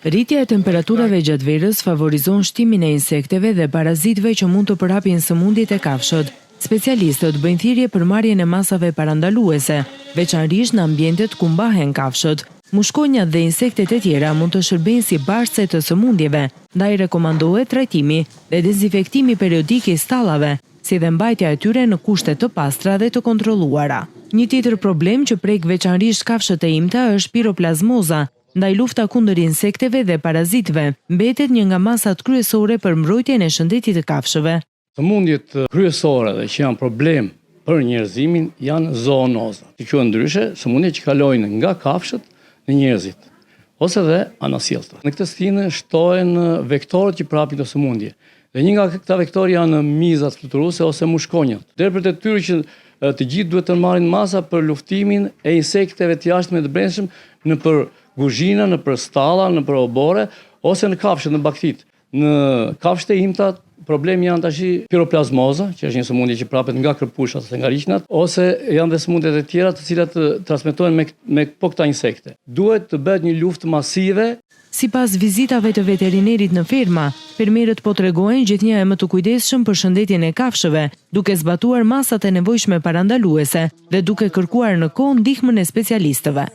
Rritja e temperaturave gjatë verës favorizon shtimin e insekteve dhe parazitëve që mund të përhapin sëmundjet e kafshët. Specialistët bëjnë thirrje për marrjen e masave parandaluese, veçanërisht në ambientet ku mbahen kafshët. Mushkonjat dhe insektet e tjera mund të shërbejnë si bartëse të sëmundjeve, ndaj rekomandohet trajtimi dhe dezinfektimi periodik i stallave, si dhe mbajtja e tyre në kushte të pastra dhe të kontrolluara. Një tjetër problem që prek veçanërisht kafshët e imta është piroplazmoza, ndaj lufta kundër insekteve dhe parazitëve, mbetet një nga masat kryesore për mbrojtjen e shëndetit të kafshëve. Sëmundjet kryesore dhe që janë problem për njerëzimin janë zoonoza. Që quhen ndryshe, sëmundjet që kalojnë nga kafshët në njerëzit, ose dhe anasjellta. Në këtë stinë shtohen vektorët që prapin të sëmundje. Dhe një nga këta vektorë janë mizat fluturuese ose mushkonjat. Dërpër të tyre që të gjithë duhet të marrin masa për luftimin e insekteve të jashtme të brendshëm në për guzhina, në për stalla, në për obore, ose në kafshët, në baktit. Në kafshët e imta problemi janë tash piroplazmoza, që është një sëmundje që prapet nga kërpushat ose nga riqnat, ose janë dhe sëmundjet e tjera të cilat transmetohen me këta insekte. Duhet të bëhet një luftë masive. Sipas vizitave të veterinerit në ferma, fermerët po tregojnë gjithnjë e më të kujdesshëm për shëndetjen e kafshëve, duke zbatuar masat e nevojshme parandaluese dhe duke kërkuar në kohë ndihmën e specialistëve.